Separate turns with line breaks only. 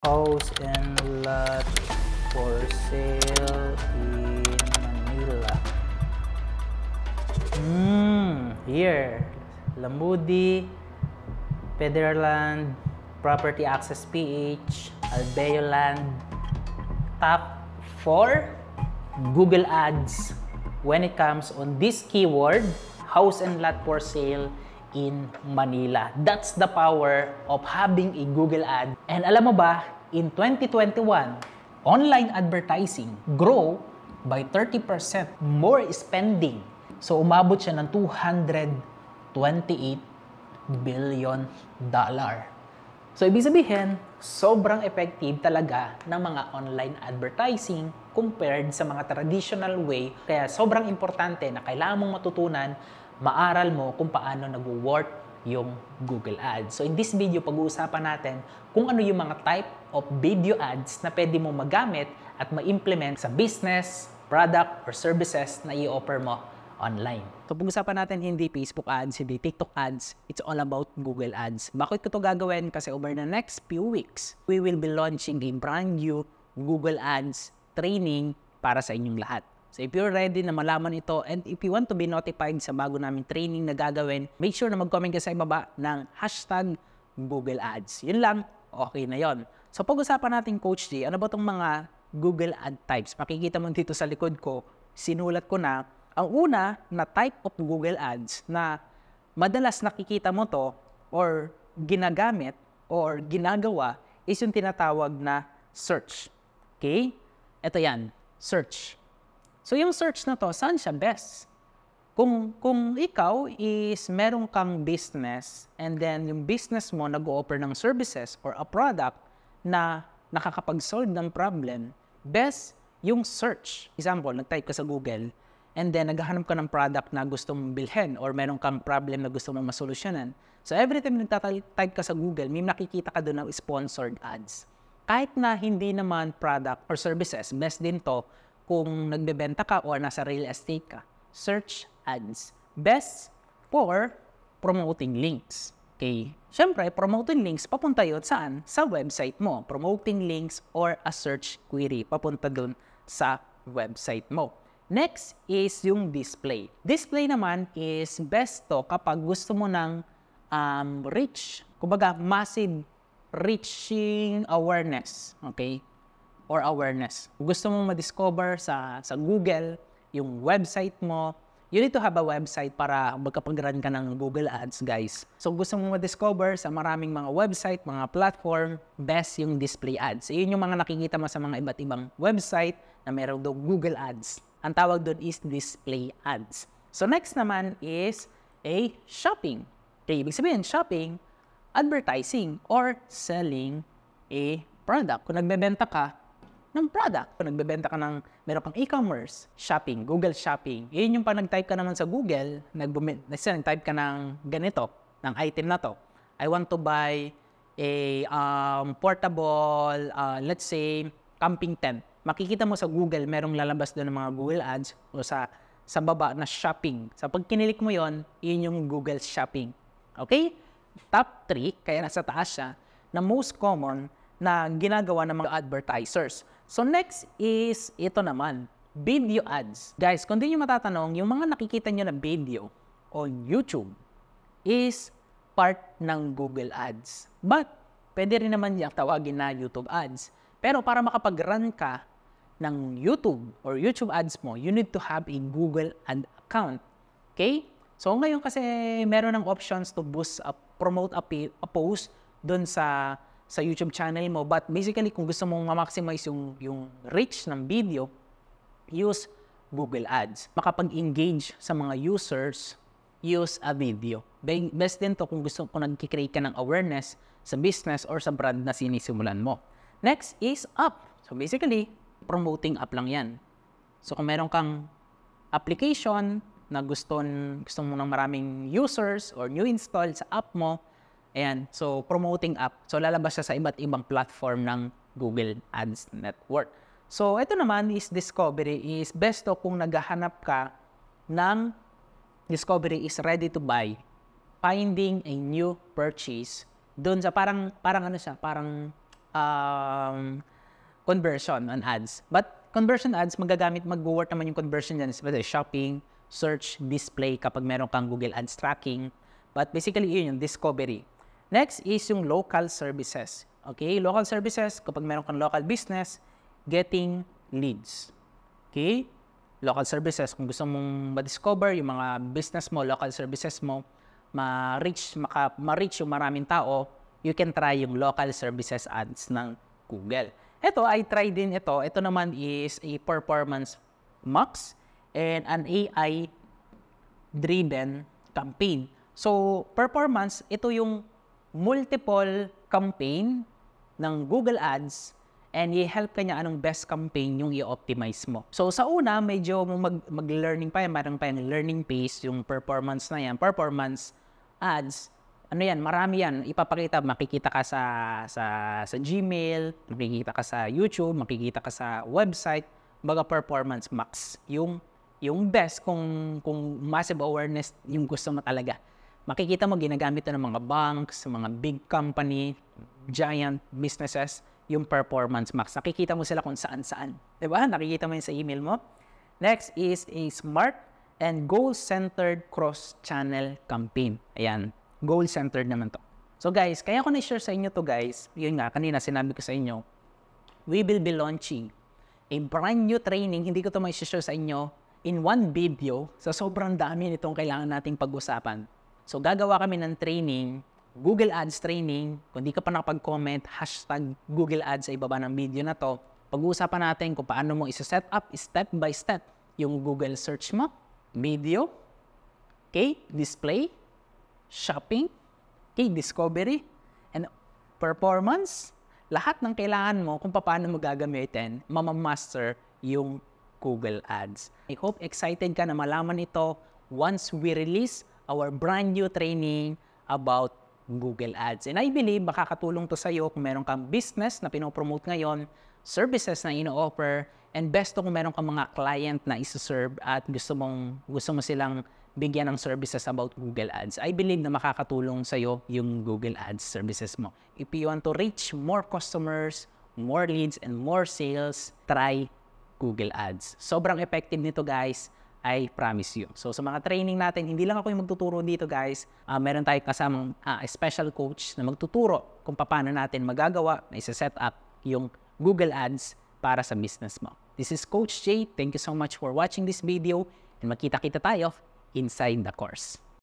House and lot for sale in Manila. Here, Lamudi, Federland, Property Access PH, Albeo Land, top 4 Google Ads when it comes on this keyword, house and lot for sale in Manila. That's the power of having a Google ad. And alam mo ba, in 2021, online advertising grow by 30% more spending. So umabot siya ng $228 billion. So ibig sabihin, sobrang effective talaga ng mga online advertising compared sa mga traditional way. Kaya sobrang importante na kailangan mong matutunan, maaral mo kung paano nag-work yung Google Ads. So in this video, pag-uusapan natin kung ano yung mga type of video ads na pwede mo magamit at ma-implement sa business, product, or services na i-offer mo online. So pag-usapan natin hindi Facebook ads, hindi TikTok ads, it's all about Google Ads. Bakit ko ito gagawin? Kasi over the next few weeks, we will be launching a brand new Google Ads training para sa inyong lahat. So if you're ready na malaman ito and if you want to be notified sa bago naming training na gagawin, make sure na mag-comment ka sa ibaba ng hashtag Google Ads. Yun lang, okay na yon. So pag-usapan natin Coach G, ano ba itong mga Google Ad types? Makikita mo dito sa likod ko, sinulat ko na ang una na type of Google Ads na madalas nakikita mo to or ginagamit or ginagawa is yung tinatawag na search. Okay? Ito yan, search. So yung search na to, saan siya best? Kung ikaw is meron kang business and then yung business mo nag-o-offer ng services or a product na nakakapag-solve ng problem, best yung search. Example, nag-type ka sa Google and then naghahanap ka ng product na gusto mong bilhin or meron kang problem na gusto mong masolusyonan. So every time nagtatype ka sa Google, may nakikita ka doon ng sponsored ads. Kahit na hindi naman product or services, best din to kung nagbebenta ka or nasa real estate ka. Search ads. Best for promoting links. Okay. Siyempre, promoting links, papunta yun saan? Sa website mo. Promoting links or a search query, papunta dun sa website mo. Next is yung display. Display naman is best to kapag gusto mo ng reach, kumbaga massive reaching awareness. Okay? Or awareness. Kung gusto mong ma-discover sa Google, yung website mo, you need to have a website para magkapag-run ka ng Google Ads, guys. So, gusto mong ma-discover sa maraming mga website, mga platform, best yung display ads. Yun yung mga nakikita mo sa mga iba't ibang website na meron daw Google Ads. Ang tawag doon is display ads. So, next naman is a shopping. Okay, ibig sabihin, shopping, advertising, or selling a product. Kung nagbebenta ka ng product. Kung nagbebenta ka ng, meron kang e-commerce, shopping, Google Shopping. Yun yung pag nag-type ka naman sa Google, nag-type ka ng ganito, ng item na to. I want to buy a portable, let's say, camping tent. Makikita mo sa Google, merong lalabas doon ng mga Google Ads o sa baba na shopping. So pag kinilik mo yon, yun yung Google Shopping. Okay? Top 3, kaya nasa taas siya, na most common na ginagawa ng mga advertisers. So next is ito naman, video ads. Guys, kung di nyo matatanong, yung mga nakikita nyo na video on YouTube is part ng Google Ads. But pwede rin naman yung tawagin na YouTube ads. Pero para makapag-run ka ng YouTube or YouTube ads mo, you need to have a Google ad account. Okay? So ngayon kasi meron ng options to boost, promote a post doon sa YouTube channel mo. But basically, kung gusto mong ma-maximize yung reach ng video, use Google Ads. Makapag-engage sa mga users, use a video. Best din to kung nag-create ka ng awareness sa business or sa brand na sinisimulan mo. Next is app. So basically, promoting app lang yan. So kung meron kang application na gusto mo ng maraming users or new install sa app mo, ayan, so promoting app. So lalabas siya sa iba't ibang platform ng Google Ads Network. So ito naman is discovery is best to kung naghahanap ka ng discovery is ready to buy, finding a new purchase doon sa parang ano siya, parang conversion on ads. But conversion ads, mag-work naman yung conversion dyan, especially shopping, search, display kapag meron kang Google Ads tracking. But basically, yun yung discovery. Next is yung local services. Okay, local services, kapag meron kang local business, getting leads. Okay, local services, kung gusto mong ma-discover yung mga business mo, local services mo, ma-reach yung maraming tao, you can try yung local services ads ng Google. Ito, I tried din ito. Ito naman is a performance max and an AI-driven campaign. So, performance, ito yung multiple campaign ng Google Ads and i-help ka niya anong best campaign yung i-optimize mo. So, sa una, medyo mag-learning pa yan. Mayroon pa yung learning phase, yung performance na yan. Performance ads, ano yan, marami yan. Ipapakita, makikita ka sa Gmail, makikita ka sa YouTube, makikita ka sa website, baga performance max. Yung best kung massive awareness yung gusto mo talaga. Makikita mo, ginagamit ito ng mga banks, mga big company, giant businesses, yung performance max. Nakikita mo sila kung saan-saan. Diba? Nakikita mo yun sa email mo. Next is a smart and goal-centered cross-channel campaign. Ayan. Goal-centered naman to. So guys, kaya ko na-share sa inyo to guys. Yun nga, kanina sinabi ko sa inyo, we will be launching a brand new training. Hindi ko to ma-share sa inyo in one video. So sobrang dami nitong kailangan nating pag-usapan. So gagawa kami ng training, Google Ads training. Kung di ka pa nakapag-comment, hashtag Google Ads sa ibaba ng video na to. Pag-uusapan natin kung paano mo isa-set up step by step yung Google search mo, video, okay, display, shopping, okay, discovery, and performance. Lahat ng kailangan mo kung paano mo gagamitin, mamamaster yung Google Ads. I hope excited ka na malaman ito once we release our brand new training about Google Ads. And I believe makakatulong to sa'yo kung meron kang business na pinopromote ngayon, services na ino-offer, and best kung meron kang mga client na isa-serve at gusto mo silang bigyan ng services about Google Ads. I believe na makakatulong sa'yo yung Google Ads services mo. If you want to reach more customers, more leads, and more sales, try Google Ads. Sobrang effective nito guys. I promise you. So sa mga training natin, hindi lang ako yung magtuturo dito guys. Meron tayong kasamang special coach na magtuturo kung paano natin magagawa na isa-set up yung Google Ads para sa business mo. This is Coach Jay. Thank you so much for watching this video and magkita-kita tayo inside the course.